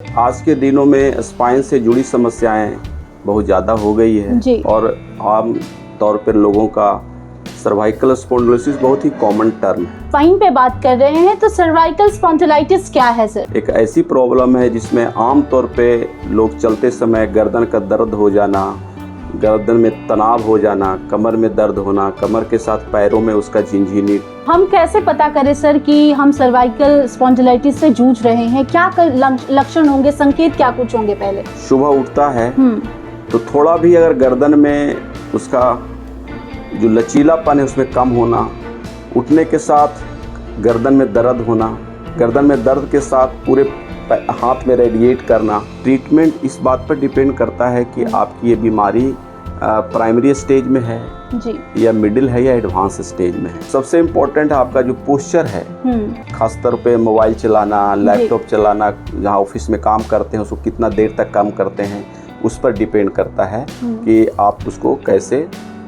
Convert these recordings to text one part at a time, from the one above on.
आज के दिनों में स्पाइन से जुड़ी समस्याएं बहुत ज़्यादा हो गई है और आम तौर पर लोगों का सर्वाइकल स्पॉन्डिलोसिस बहुत ही कॉमन टर्म है। स्पाइन पे बात कर रहे हैं तो सर्वाइकल स्पॉन्डिलाइटिस क्या है सर? एक ऐसी प्रॉब्लम है जिसमें आम तौर पे लोग चलते समय गर्दन का दर्द हो जाना, गर्दन में तनाव हो जाना, कमर में दर्द होना, कमर के साथ पैरों में उसका झिनझिनी। हम कैसे पता करें सर कि हम सर्वाइकल स्पॉन्डिलाइटिस से जूझ रहे हैं? क्या लक्षण होंगे, संकेत क्या कुछ होंगे? पहले सुबह उठता है तो थोड़ा भी अगर गर्दन में उसका जो लचीलापन है उसमें कम होना, उठने के साथ गर्दन में दर्द होना, गर्दन में दर्द के साथ पूरे हाथ में रेडिएट करना। ट्रीटमेंट इस बात पर डिपेंड करता है कि आपकी ये बीमारी प्राइमरी स्टेज में है जी, या मिडिल है या एडवांस स्टेज में है। सबसे इम्पोर्टेंट आपका जो पोस्चर है, खासतौर पे मोबाइल चलाना, लैपटॉप चलाना, जहाँ ऑफिस में काम करते हैं उसको कितना देर तक काम करते हैं उस पर डिपेंड करता है कि आप उसको कैसे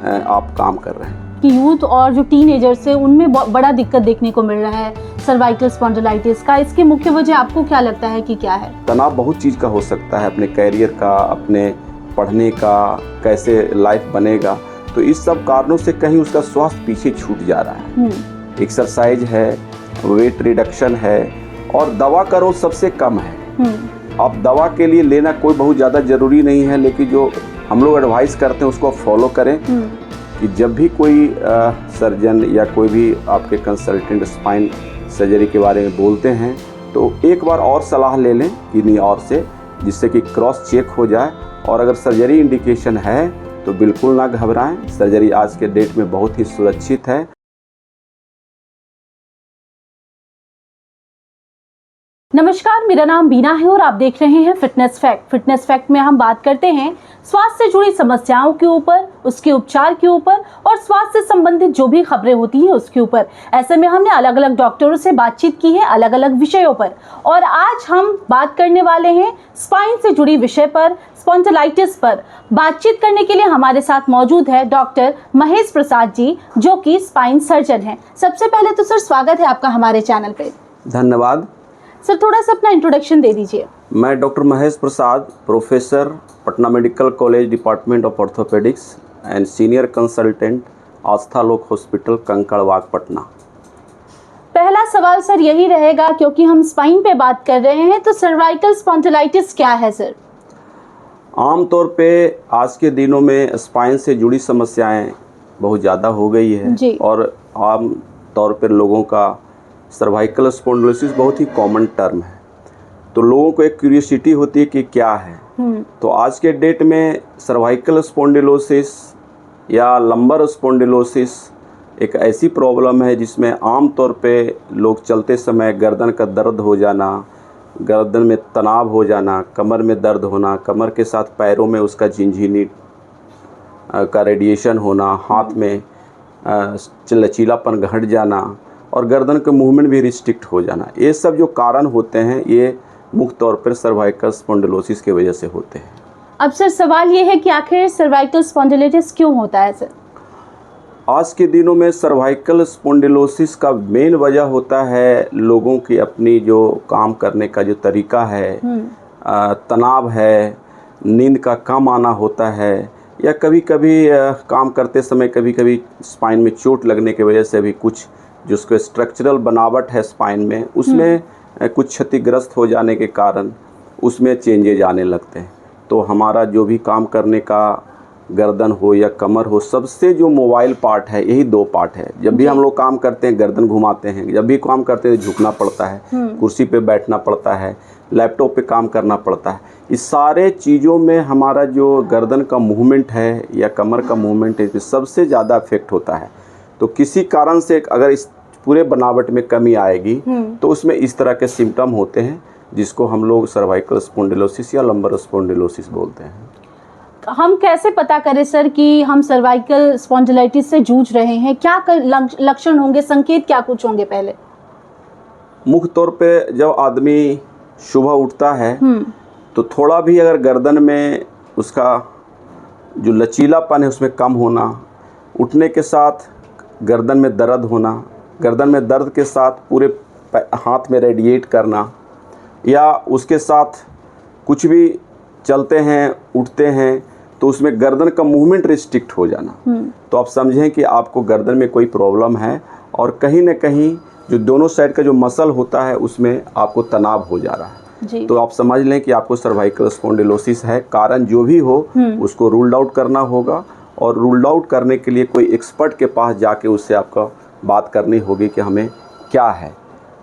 आप काम कर रहे हैं। कि यूथ और जो टीनेजर्स है उनमें बड़ा दिक्कत देखने को मिल रहा है सर्वाइकल स्पॉन्डिलाइटिस का। इसकी मुख्य वजह आपको क्या लगता है कि क्या है? तनाव बहुत चीज़ का हो सकता है, अपने कैरियर का, अपने पढ़ने का, कैसे लाइफ बनेगा, तो इस सब कारणों से कहीं उसका स्वास्थ्य पीछे छूट जा रहा है। एक्सरसाइज है, वेट रिडक्शन है और दवा का रोज सबसे कम है। अब दवा के लिए लेना कोई बहुत ज़्यादा ज़रूरी नहीं है, लेकिन जो हम लोग एडवाइस करते हैं उसको फॉलो करें कि जब भी कोई सर्जन या कोई भी आपके कंसल्टेंट स्पाइन सर्जरी के बारे में बोलते हैं तो एक बार और सलाह ले लें किन्हीं और से, जिससे कि क्रॉस चेक हो जाए। और अगर सर्जरी इंडिकेशन है तो बिल्कुल ना घबराएं। सर्जरी आज के डेट में बहुत ही सुरक्षित है। नमस्कार, मेरा नाम बीना है और आप देख रहे हैं फिटनेस फैक्ट। फिटनेस फैक्ट में हम बात करते हैं स्वास्थ्य से जुड़ी समस्याओं के ऊपर, उसके उपचार के ऊपर और स्वास्थ्य से संबंधित जो भी खबरें होती हैं उसके ऊपर। ऐसे में हमने अलग अलग डॉक्टरों से बातचीत की है अलग अलग विषयों पर, और आज हम बात करने वाले हैं स्पाइन से जुड़ी विषय पर, स्पॉन्डिलाइटिस पर। बातचीत करने के लिए हमारे साथ मौजूद है डॉक्टर महेश प्रसाद जी, जो कि स्पाइन सर्जन है। सबसे पहले तो सर स्वागत है आपका हमारे चैनल पे। धन्यवाद सर, थोड़ा सा अपना इंट्रोडक्शन दे दीजिए। मैं doctor Mahesh Prasad, professor, Patna medical college, department of orthopaedics and senior consultant, Aastha Lok hospital, Kankarbagh, Patna. पहला सवाल सर यही रहेगा, क्योंकि हम स्पाइन पे बात कर रहे हैं, तो सर्वाइकल स्पॉन्डिलाइटिस क्या है सर? आमतौर पे आज के दिनों में स्पाइन से जुड़ी समस्याएं बहुत ज़्यादा हो गई है और आम तौर पर लोगों का सर्वाइकल स्पॉन्डिलोसिस बहुत ही कॉमन टर्म है। तो लोगों को एक क्यूरियोसिटी होती है कि क्या है। तो आज के डेट में सर्वाइकल स्पॉन्डिलोसिस या लंबर स्पॉन्डिलोसिस एक ऐसी प्रॉब्लम है जिसमें आम तौर पे लोग चलते समय गर्दन का दर्द हो जाना, गर्दन में तनाव हो जाना, कमर में दर्द होना, कमर के साथ पैरों में उसका झिनझिनी का रेडिएशन होना, हाथ में लचीलापन घट जाना और गर्दन का मूवमेंट भी रिस्ट्रिक्ट हो जाना, ये सब जो कारण होते हैं ये मुख्य तौर पर सर्वाइकल स्पॉन्डिलोसिस की वजह से होते हैं। अब सर सवाल ये है कि आखिर सर्वाइकल स्पॉन्डिलाइटिस क्यों होता है सर? आज के दिनों में सर्वाइकल स्पॉन्डिलोसिस का मेन वजह होता है लोगों की अपनी जो काम करने का जो तरीका है, तनाव है, नींद का कम आना होता है, या कभी कभी काम करते समय कभी कभी स्पाइन में चोट लगने की वजह से भी कुछ जो उसके स्ट्रक्चरल बनावट है स्पाइन में उसमें कुछ क्षतिग्रस्त हो जाने के कारण उसमें चेंजेज आने लगते हैं। तो हमारा जो भी काम करने का, गर्दन हो या कमर हो, सबसे जो मोबाइल पार्ट है यही दो पार्ट है। जब भी हम लोग काम करते हैं गर्दन घुमाते हैं, जब भी काम करते हैं झुकना पड़ता है, कुर्सी पे बैठना पड़ता है, लैपटॉप पे काम करना पड़ता है। इस सारे चीज़ों में हमारा जो गर्दन का मूवमेंट है या कमर का मूवमेंट है सबसे ज़्यादा इफेक्ट होता है। तो किसी कारण से अगर इस पूरे बनावट में कमी आएगी तो उसमें इस तरह के सिम्टम होते हैं जिसको हम लोग सर्वाइकल स्पॉन्डिलोसिस या लंबर स्पॉन्डिलोसिस बोलते हैं। हम कैसे पता करें सर कि हम सर्वाइकल स्पॉन्डिलाइटिस से जूझ रहे हैं? क्या लक्षण होंगे, संकेत क्या कुछ होंगे? पहले मुख्य तौर पे जब आदमी सुबह उठता है तो थोड़ा भी अगर गर्दन में उसका जो लचीलापन है उसमें कम होना, उठने के साथ गर्दन में दर्द होना, गर्दन में दर्द के साथ पूरे हाथ में रेडिएट करना, या उसके साथ कुछ भी चलते हैं उठते हैं तो उसमें गर्दन का मूवमेंट रिस्ट्रिक्ट हो जाना, तो आप समझें कि आपको गर्दन में कोई प्रॉब्लम है और कहीं ना कहीं जो दोनों साइड का जो मसल होता है उसमें आपको तनाव हो जा रहा है जी। तो आप समझ लें कि आपको सर्वाइकल स्पॉन्डिलोसिस है। कारण जो भी हो उसको रूल्ड आउट करना होगा और रूल्ड आउट करने के लिए कोई एक्सपर्ट के पास जाके उससे आपका बात करनी होगी कि हमें क्या है।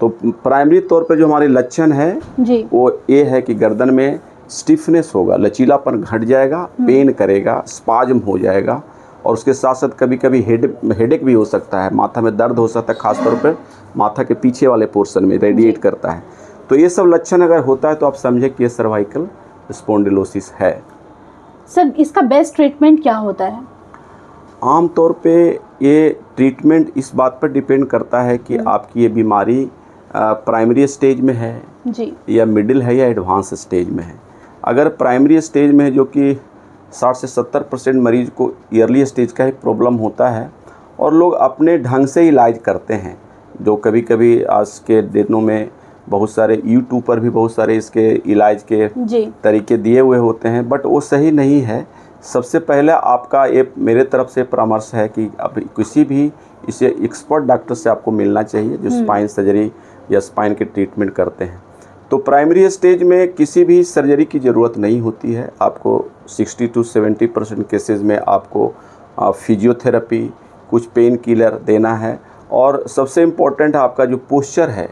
तो प्राइमरी तौर पे जो हमारे लक्षण है जी। वो ये है कि गर्दन में स्टिफनेस होगा, लचीलापन घट जाएगा, पेन करेगा, स्पाज्म हो जाएगा और उसके साथ साथ कभी कभी हेडेक भी हो सकता है, माथा में दर्द हो सकता है, खासतौर पर माथा के पीछे वाले पोर्शन में रेडिएट करता है। तो ये सब लक्षण अगर होता है तो आप समझे कि ये सर्वाइकल स्पॉन्डिलोसिस है। सर इसका बेस्ट ट्रीटमेंट क्या होता है? आम तौर पे ये ट्रीटमेंट इस बात पर डिपेंड करता है कि आपकी ये बीमारी प्राइमरी स्टेज में है जी या मिडिल है या एडवांस स्टेज में है। अगर प्राइमरी स्टेज में है जो कि 60 से 70% मरीज को ईयरली स्टेज का ही प्रॉब्लम होता है और लोग अपने ढंग से इलाज करते हैं, जो कभी कभी आज के दिनों में बहुत सारे यूट्यूब पर भी बहुत सारे इसके इलाज के तरीके दिए हुए होते हैं, बट वो सही नहीं है। सबसे पहले आपका ये मेरे तरफ से परामर्श है कि अब किसी भी इसे एक्सपर्ट डॉक्टर से आपको मिलना चाहिए जो स्पाइन सर्जरी या स्पाइन के ट्रीटमेंट करते हैं। तो प्राइमरी स्टेज में किसी भी सर्जरी की ज़रूरत नहीं होती है। आपको 60 to 70% केसेस में आपको फिजियोथेरेपी, कुछ पेन किलर देना है और सबसे इम्पोर्टेंट आपका जो पोस्चर है,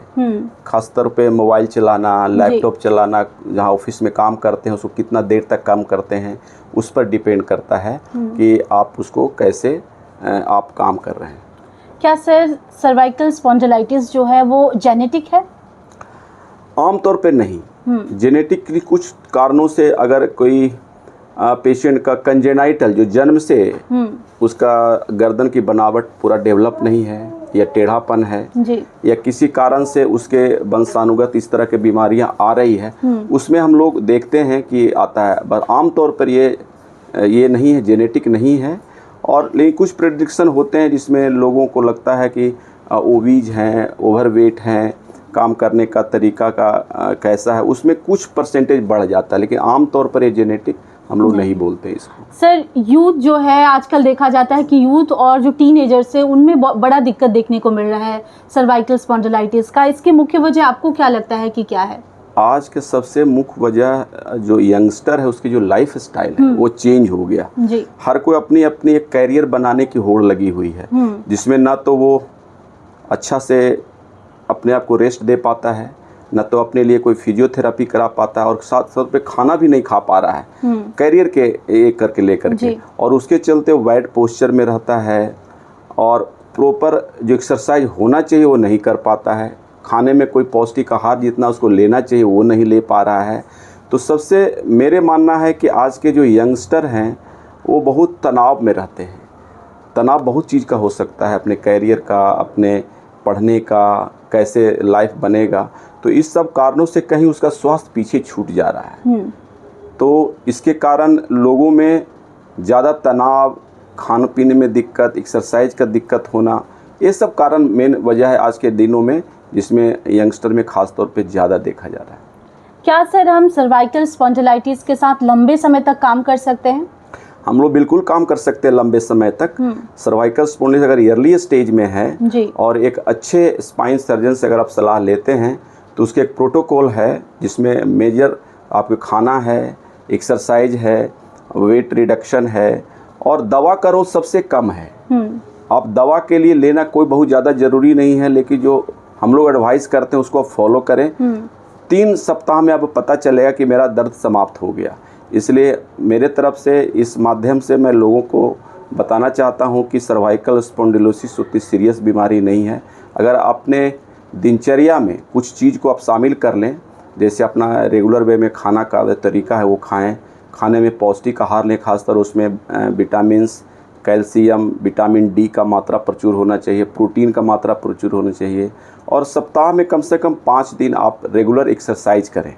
खासतौर पे मोबाइल चलाना, लैपटॉप चलाना, जहाँ ऑफिस में काम करते हैं उसको कितना देर तक काम करते हैं उस पर डिपेंड करता है कि आप उसको कैसे आप काम कर रहे हैं। क्या सर सर्वाइकल स्पॉन्डिलाइटिस जो है वो जेनेटिक है? आमतौर पे नहीं। जेनेटिकली कुछ कारणों से अगर कोई पेशेंट का कंजेनाइटल जो जन्म से उसका गर्दन की बनावट पूरा डेवलप नहीं है या टेढ़ापन है जी। या किसी कारण से उसके वंशानुगत इस तरह की बीमारियां आ रही है, उसमें हम लोग देखते हैं कि आता है। पर आमतौर पर ये नहीं है, जेनेटिक नहीं है। और लेकिन कुछ प्रेडिक्शन होते हैं जिसमें लोगों को लगता है कि ओबीज हैं, ओवरवेट हैं, काम करने का तरीका का कैसा है, उसमें कुछ परसेंटेज बढ़ जाता है, लेकिन आमतौर पर ये जेनेटिक हम लोग नहीं बोलते इसको। सर यूथ जो है आजकल देखा जाता है कि यूथ और जो टीनेजर्स है उनमें बड़ा दिक्कत देखने को मिल रहा है सर्वाइकल स्पॉन्डिलाइटिस का। इसकी मुख्य वजह आपको क्या लगता है कि क्या है? आज के सबसे मुख्य वजह जो यंगस्टर है उसकी जो लाइफ स्टाइल है वो चेंज हो गया जी। हर कोई अपनी अपनी एक कैरियर बनाने की होड़ लगी हुई है, जिसमें ना तो वो अच्छा से अपने आप को रेस्ट दे पाता है, न तो अपने लिए कोई फिजियोथेरेपी करा पाता है और साथ साथ पे खाना भी नहीं खा पा रहा है कैरियर के एक करके लेकर के, और उसके चलते वाइड पोस्चर में रहता है और प्रॉपर जो एक्सरसाइज होना चाहिए वो नहीं कर पाता है, खाने में कोई पौष्टिक आहार जितना उसको लेना चाहिए वो नहीं ले पा रहा है। तो सबसे मेरे मानना है कि आज के जो यंगस्टर हैं वो बहुत तनाव में रहते हैं। तनाव बहुत चीज़ का हो सकता है, अपने कैरियर का, अपने पढ़ने का, कैसे लाइफ बनेगा, तो इस सब कारणों से कहीं उसका स्वास्थ्य पीछे छूट जा रहा है। तो इसके कारण लोगों में ज़्यादा तनाव, खाने पीने में दिक्कत, एक्सरसाइज का दिक्कत होना, ये सब कारण मेन वजह है आज के दिनों में, जिसमें यंगस्टर में ख़ास तौर पे ज़्यादा देखा जा रहा है। क्या सर हम सर्वाइकल स्पॉन्डिलाइटिस के साथ लंबे समय तक काम कर सकते हैं? हम लोग बिल्कुल काम कर सकते हैं लंबे समय तक। सर्वाइकल स्पॉन्डिलाइटिस अगर ईयरली स्टेज में है जी। और एक अच्छे स्पाइन सर्जन से अगर आप सलाह लेते हैं तो उसके एक प्रोटोकॉल है जिसमें मेजर आपके खाना है, एक्सरसाइज है, वेट रिडक्शन है और दवा का रोज सबसे कम है। आप दवा के लिए लेना कोई बहुत ज़्यादा ज़रूरी नहीं है, लेकिन जो हम लोग एडवाइस करते हैं उसको आप फॉलो करें। 3 सप्ताह में आपको पता चलेगा कि मेरा दर्द समाप्त हो गया। इसलिए मेरे तरफ से इस माध्यम से मैं लोगों को बताना चाहता हूं कि सर्वाइकल स्पॉन्डिलोसिस उतनी सीरियस बीमारी नहीं है। अगर अपने दिनचर्या में कुछ चीज़ को आप शामिल कर लें, जैसे अपना रेगुलर वे में खाना का तरीका है वो खाएं, खाने में पौष्टिक आहार लें, खासकर उसमें विटामिन्स, कैल्शियम, विटामिन डी का मात्रा प्रचुर होना चाहिए, प्रोटीन का मात्रा प्रचुर होना चाहिए, और सप्ताह में कम से कम 5 दिन आप रेगुलर एक्सरसाइज करें,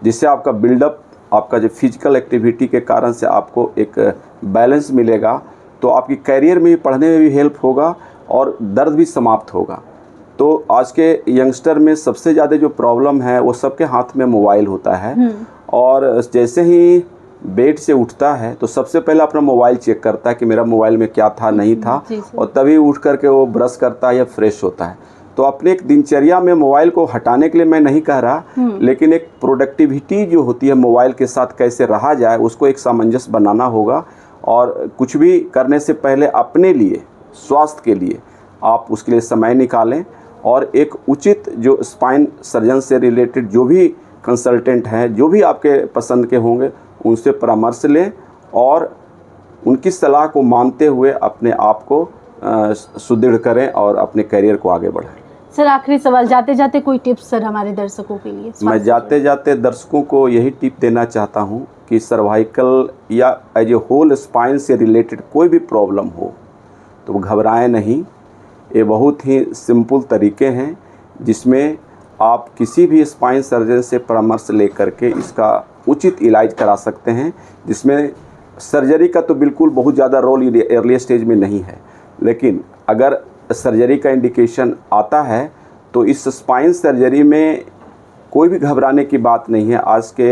जिससे आपका बिल्डअप, आपका जो फिजिकल एक्टिविटी के कारण से आपको एक बैलेंस मिलेगा, तो आपकी कैरियर में भी, पढ़ने में भी हेल्प होगा और दर्द भी समाप्त होगा। तो आज के यंगस्टर में सबसे ज़्यादा जो प्रॉब्लम है वो सबके हाथ में मोबाइल होता है और जैसे ही बेड से उठता है तो सबसे पहले अपना मोबाइल चेक करता है कि मेरा मोबाइल में क्या था नहीं था, और तभी उठ करके वो ब्रश करता है या फ्रेश होता है। तो अपने एक दिनचर्या में मोबाइल को हटाने के लिए मैं नहीं कह रहा, लेकिन एक प्रोडक्टिविटी जो होती है मोबाइल के साथ कैसे रहा जाए उसको एक सामंजस्य बनाना होगा। और कुछ भी करने से पहले अपने लिए, स्वास्थ्य के लिए आप उसके लिए समय निकालें, और एक उचित जो स्पाइन सर्जन से रिलेटेड जो भी कंसल्टेंट हैं, जो भी आपके पसंद के होंगे, उनसे परामर्श लें और उनकी सलाह को मानते हुए अपने आप को सुदृढ़ करें और अपने करियर को आगे बढ़ाएं। सर आखिरी सवाल, जाते जाते कोई टिप्स सर हमारे दर्शकों के लिए? मैं जाते जाते दर्शकों को यही टिप देना चाहता हूँ कि सर्वाइकल या एज ए होल स्पाइन से रिलेटेड कोई भी प्रॉब्लम हो तो घबराएं नहीं। ये बहुत ही सिंपल तरीके हैं जिसमें आप किसी भी स्पाइन सर्जन से परामर्श लेकर के इसका उचित इलाज करा सकते हैं, जिसमें सर्जरी का तो बिल्कुल बहुत ज़्यादा रोल अर्ली स्टेज में नहीं है। लेकिन अगर सर्जरी का इंडिकेशन आता है तो इस स्पाइन सर्जरी में कोई भी घबराने की बात नहीं है। आज के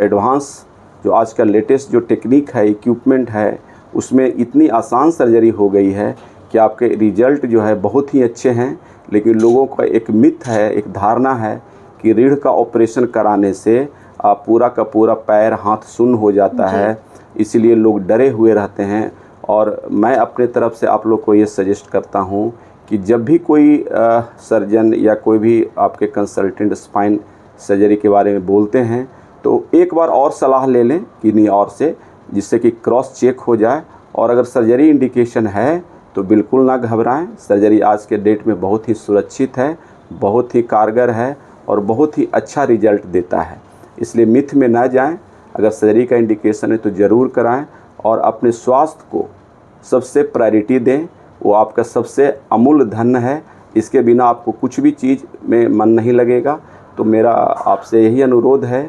एडवांस जो आज का लेटेस्ट जो टेक्निक है, इक्विपमेंट है, उसमें इतनी आसान सर्जरी हो गई है कि आपके रिजल्ट जो है बहुत ही अच्छे हैं। लेकिन लोगों का एक मिथ है, एक धारणा है कि रीढ़ का ऑपरेशन कराने से पूरा का पूरा पैर हाथ सुन्न हो जाता है, इसलिए लोग डरे हुए रहते हैं। और मैं अपने तरफ से आप लोग को ये सजेस्ट करता हूँ कि जब भी कोई सर्जन या कोई भी आपके कंसल्टेंट स्पाइन सर्जरी के बारे में बोलते हैं तो एक बार और सलाह ले लें किन्हीं और से, जिससे कि क्रॉस चेक हो जाए। और अगर सर्जरी इंडिकेशन है तो बिल्कुल ना घबराएं। सर्जरी आज के डेट में बहुत ही सुरक्षित है, बहुत ही कारगर है और बहुत ही अच्छा रिजल्ट देता है। इसलिए मिथ में ना जाएं। अगर सर्जरी का इंडिकेशन है तो ज़रूर कराएं और अपने स्वास्थ्य को सबसे प्रायोरिटी दें। वो आपका सबसे अमूल्य धन है, इसके बिना आपको कुछ भी चीज़ में मन नहीं लगेगा। तो मेरा आपसे यही अनुरोध है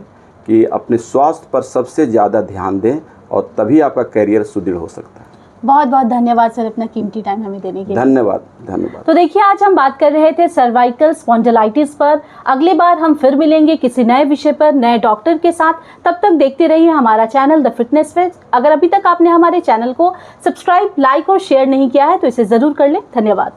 कि अपने स्वास्थ्य पर सबसे ज़्यादा ध्यान दें और तभी आपका करियर सुदृढ़ हो सकता है। बहुत बहुत धन्यवाद सर अपना कीमती टाइम हमें देने के लिए। धन्यवाद धन्यवाद। तो देखिए आज हम बात कर रहे थे सर्वाइकल स्पॉन्डिलाइटिस पर। अगली बार हम फिर मिलेंगे किसी नए विषय पर, नए डॉक्टर के साथ। तब तक देखते रहिए हमारा चैनल द फिटनेस फैक्ट। अगर अभी तक आपने हमारे चैनल को सब्सक्राइब, लाइक और शेयर नहीं किया है तो इसे ज़रूर कर लें। धन्यवाद।